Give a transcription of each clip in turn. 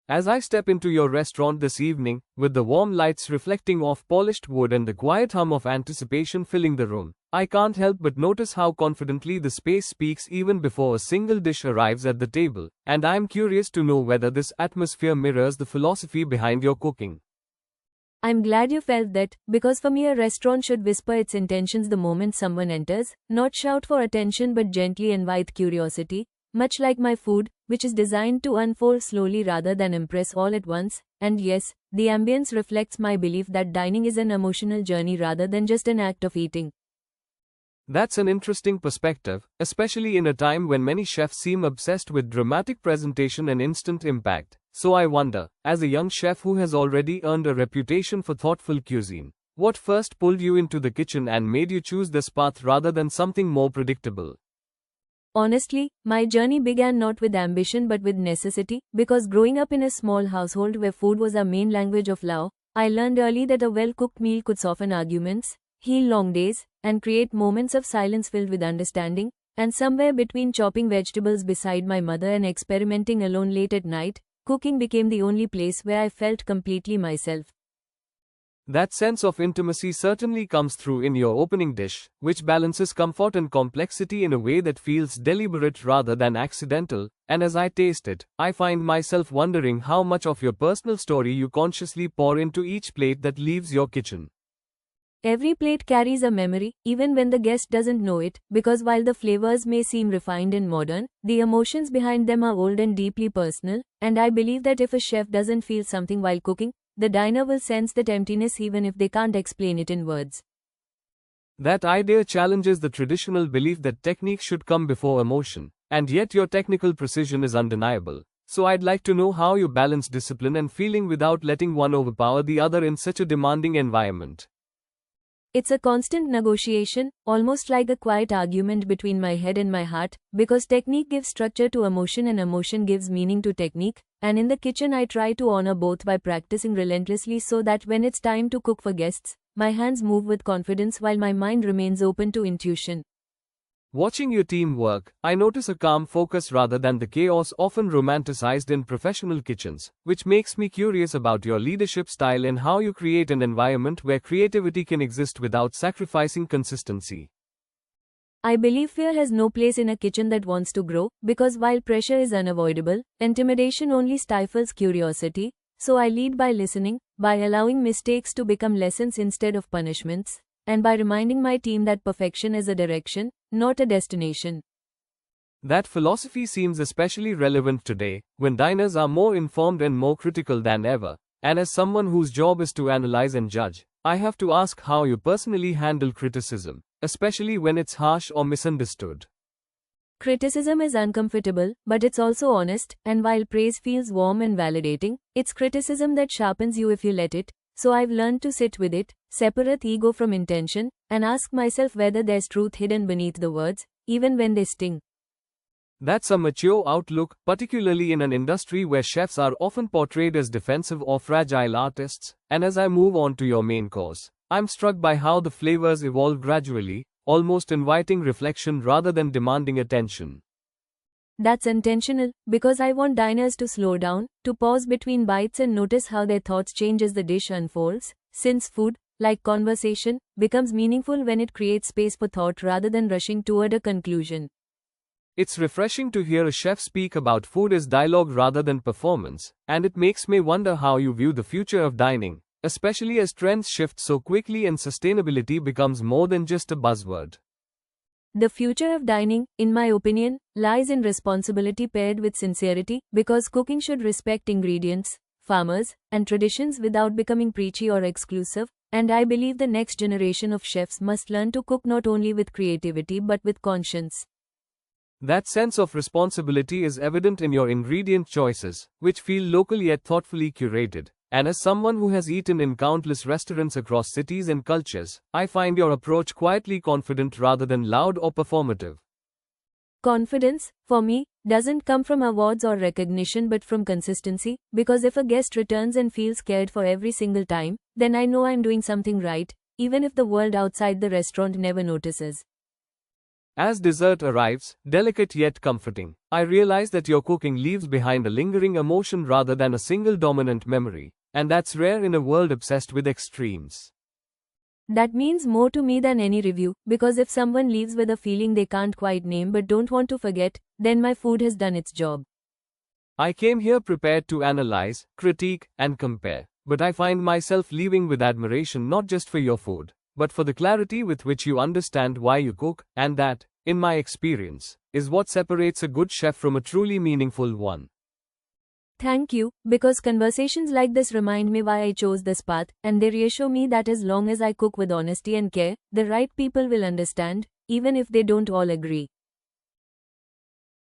As I step into your restaurant this evening, with the warm lights reflecting off polished wood and the quiet hum of anticipation filling the room, I can't help but notice how confidently the space speaks even before a single dish arrives at the table, and I'm curious to know whether this atmosphere mirrors the philosophy behind your cooking. I'm glad you felt that, because for me a restaurant should whisper its intentions the moment someone enters, not shout for attention but gently invite curiosity, much like my food, which is designed to unfold slowly rather than impress all at once. And yes, the ambience reflects my belief that dining is an emotional journey rather than just an act of eating. That's an interesting perspective, especially in a time when many chefs seem obsessed with dramatic presentation and instant impact. So I wonder, as a young chef who has already earned a reputation for thoughtful cuisine, what first pulled you into the kitchen and made you choose this path rather than something more predictable? Honestly, my journey began not with ambition but with necessity, because growing up in a small household where food was our main language of love, I learned early that a well-cooked meal could soften arguments, heal long days, and create moments of silence filled with understanding. And somewhere between chopping vegetables beside my mother and experimenting alone late at night, cooking became the only place where I felt completely myself. That sense of intimacy certainly comes through in your opening dish, which balances comfort and complexity in a way that feels deliberate rather than accidental, and as I taste it, I find myself wondering how much of your personal story you consciously pour into each plate that leaves your kitchen. Every plate carries a memory, even when the guest doesn't know it, because while the flavors may seem refined and modern, the emotions behind them are old and deeply personal, and I believe that if a chef doesn't feel something while cooking, the diner will sense that emptiness even if they can't explain it in words. That idea challenges the traditional belief that technique should come before emotion, and yet your technical precision is undeniable. So I'd like to know how you balance discipline and feeling without letting one overpower the other in such a demanding environment. It's a constant negotiation, almost like a quiet argument between my head and my heart, because technique gives structure to emotion and emotion gives meaning to technique, and in the kitchen I try to honor both by practicing relentlessly so that when it's time to cook for guests, my hands move with confidence while my mind remains open to intuition. Watching your team work, I notice a calm focus rather than the chaos often romanticized in professional kitchens, which makes me curious about your leadership style and how you create an environment where creativity can exist without sacrificing consistency. I believe fear has no place in a kitchen that wants to grow, because while pressure is unavoidable, intimidation only stifles curiosity, so I lead by listening, by allowing mistakes to become lessons instead of punishments, and by reminding my team that perfection is a direction, not a destination. That philosophy seems especially relevant today, when diners are more informed and more critical than ever, and as someone whose job is to analyze and judge, I have to ask how you personally handle criticism, especially when it's harsh or misunderstood. Criticism is uncomfortable, but it's also honest, and while praise feels warm and validating, it's criticism that sharpens you if you let it. So I've learned to sit with it, separate ego from intention, and ask myself whether there's truth hidden beneath the words, even when they sting. That's a mature outlook, particularly in an industry where chefs are often portrayed as defensive or fragile artists. And as I move on to your main course, I'm struck by how the flavors evolve gradually, almost inviting reflection rather than demanding attention. That's intentional, because I want diners to slow down, to pause between bites and notice how their thoughts change as the dish unfolds, since food, like conversation, becomes meaningful when it creates space for thought rather than rushing toward a conclusion. It's refreshing to hear a chef speak about food as dialogue rather than performance, and it makes me wonder how you view the future of dining, especially as trends shift so quickly and sustainability becomes more than just a buzzword. The future of dining, in my opinion, lies in responsibility paired with sincerity, because cooking should respect ingredients, farmers, and traditions without becoming preachy or exclusive, and I believe the next generation of chefs must learn to cook not only with creativity but with conscience. That sense of responsibility is evident in your ingredient choices, which feel local yet thoughtfully curated. And as someone who has eaten in countless restaurants across cities and cultures, I find your approach quietly confident rather than loud or performative. Confidence, for me, doesn't come from awards or recognition but from consistency, because if a guest returns and feels cared for every single time, then I know I'm doing something right, even if the world outside the restaurant never notices. As dessert arrives, delicate yet comforting, I realize that your cooking leaves behind a lingering emotion rather than a single dominant memory, and that's rare in a world obsessed with extremes. That means more to me than any review, because if someone leaves with a feeling they can't quite name but don't want to forget, then my food has done its job. I came here prepared to analyze, critique, and compare, but I find myself leaving with admiration not just for your food, but for the clarity with which you understand why you cook, and that, in my experience, is what separates a good chef from a truly meaningful one. Thank you, because conversations like this remind me why I chose this path, and they reassure me that as long as I cook with honesty and care, the right people will understand, even if they don't all agree.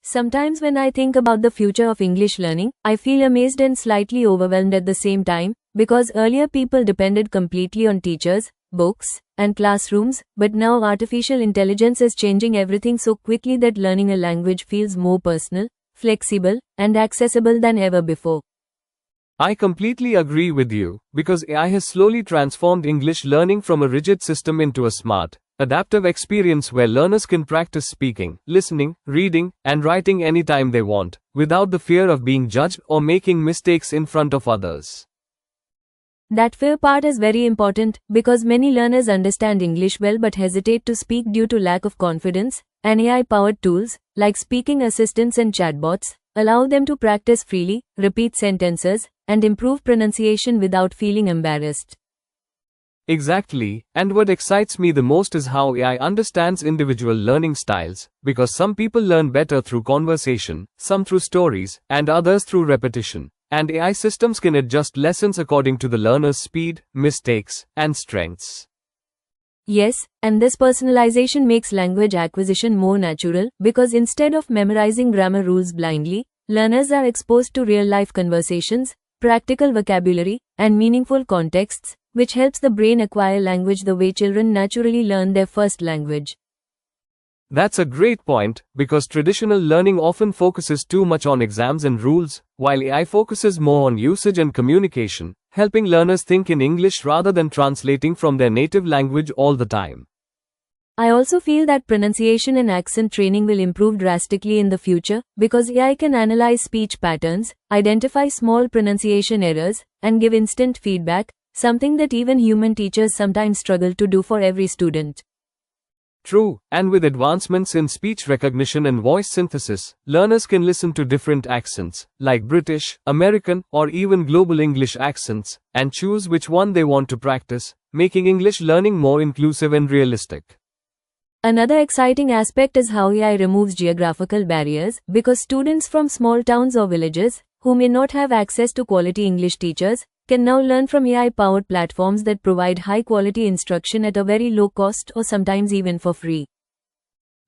Sometimes when I think about the future of English learning, I feel amazed and slightly overwhelmed at the same time, because earlier people depended completely on teachers, books, and classrooms, but now artificial intelligence is changing everything so quickly that learning a language feels more personal, flexible, and accessible than ever before. I completely agree with you, because AI has slowly transformed English learning from a rigid system into a smart, adaptive experience where learners can practice speaking, listening, reading, and writing anytime they want, without the fear of being judged or making mistakes in front of others. That fear part is very important, because many learners understand English well but hesitate to speak due to lack of confidence, and AI-powered tools, like speaking assistants and chatbots, allow them to practice freely, repeat sentences, and improve pronunciation without feeling embarrassed. Exactly, and what excites me the most is how AI understands individual learning styles, because some people learn better through conversation, some through stories, and others through repetition, and AI systems can adjust lessons according to the learner's speed, mistakes, and strengths. Yes, and this personalization makes language acquisition more natural, because instead of memorizing grammar rules blindly, learners are exposed to real-life conversations, practical vocabulary, and meaningful contexts, which helps the brain acquire language the way children naturally learn their first language. That's a great point, because traditional learning often focuses too much on exams and rules, while AI focuses more on usage and communication, helping learners think in English rather than translating from their native language all the time. I also feel that pronunciation and accent training will improve drastically in the future, because AI can analyze speech patterns, identify small pronunciation errors, and give instant feedback, something that even human teachers sometimes struggle to do for every student. True, and with advancements in speech recognition and voice synthesis, learners can listen to different accents, like British, American, or even global English accents, and choose which one they want to practice, making English learning more inclusive and realistic. Another exciting aspect is how AI removes geographical barriers, because students from small towns or villages, who may not have access to quality English teachers, can now learn from AI-powered platforms that provide high-quality instruction at a very low cost or sometimes even for free.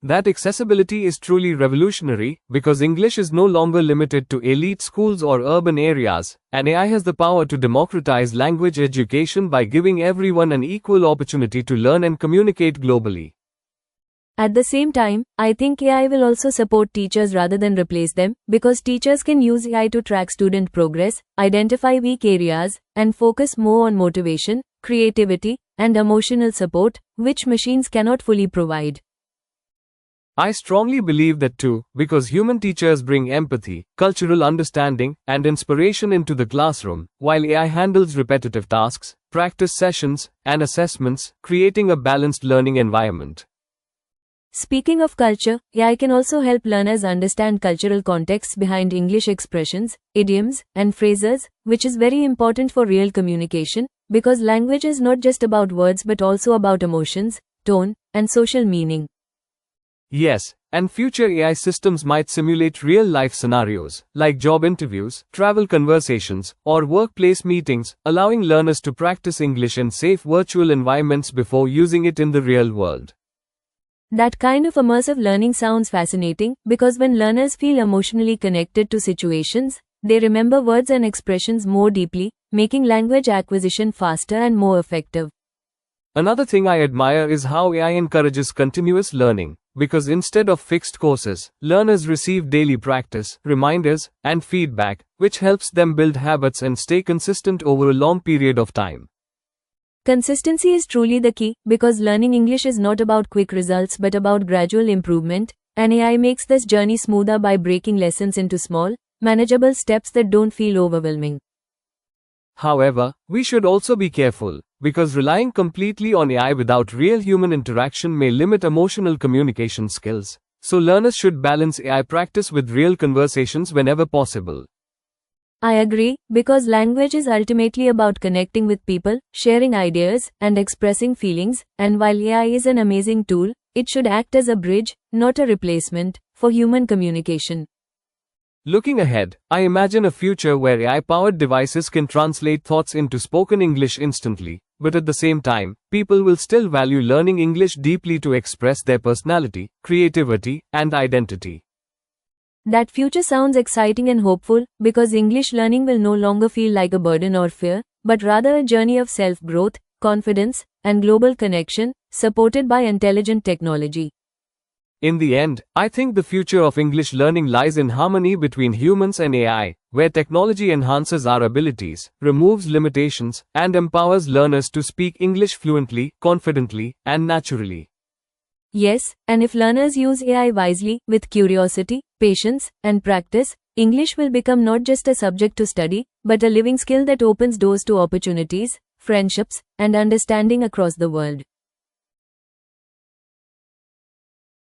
That accessibility is truly revolutionary, because English is no longer limited to elite schools or urban areas, and AI has the power to democratize language education by giving everyone an equal opportunity to learn and communicate globally. At the same time, I think AI will also support teachers rather than replace them, because teachers can use AI to track student progress, identify weak areas, and focus more on motivation, creativity, and emotional support, which machines cannot fully provide. I strongly believe that too, because human teachers bring empathy, cultural understanding, and inspiration into the classroom, while AI handles repetitive tasks, practice sessions, and assessments, creating a balanced learning environment. Speaking of culture, AI can also help learners understand cultural contexts behind English expressions, idioms, and phrases, which is very important for real communication, because language is not just about words but also about emotions, tone, and social meaning. Yes, and future AI systems might simulate real-life scenarios, like job interviews, travel conversations, or workplace meetings, allowing learners to practice English in safe virtual environments before using it in the real world. That kind of immersive learning sounds fascinating, because when learners feel emotionally connected to situations, they remember words and expressions more deeply, making language acquisition faster and more effective. Another thing I admire is how AI encourages continuous learning, because instead of fixed courses, learners receive daily practice, reminders, and feedback, which helps them build habits and stay consistent over a long period of time. Consistency is truly the key, because learning English is not about quick results but about gradual improvement, and AI makes this journey smoother by breaking lessons into small, manageable steps that don't feel overwhelming. However, we should also be careful, because relying completely on AI without real human interaction may limit emotional communication skills. So learners should balance AI practice with real conversations whenever possible. I agree, because language is ultimately about connecting with people, sharing ideas, and expressing feelings, and while AI is an amazing tool, it should act as a bridge, not a replacement, for human communication. Looking ahead, I imagine a future where AI-powered devices can translate thoughts into spoken English instantly, but at the same time, people will still value learning English deeply to express their personality, creativity, and identity. That future sounds exciting and hopeful, because English learning will no longer feel like a burden or fear, but rather a journey of self-growth, confidence, and global connection, supported by intelligent technology. In the end, I think the future of English learning lies in harmony between humans and AI, where technology enhances our abilities, removes limitations, and empowers learners to speak English fluently, confidently, and naturally. Yes, and if learners use AI wisely, with curiosity, patience, and practice, English will become not just a subject to study, but a living skill that opens doors to opportunities, friendships, and understanding across the world.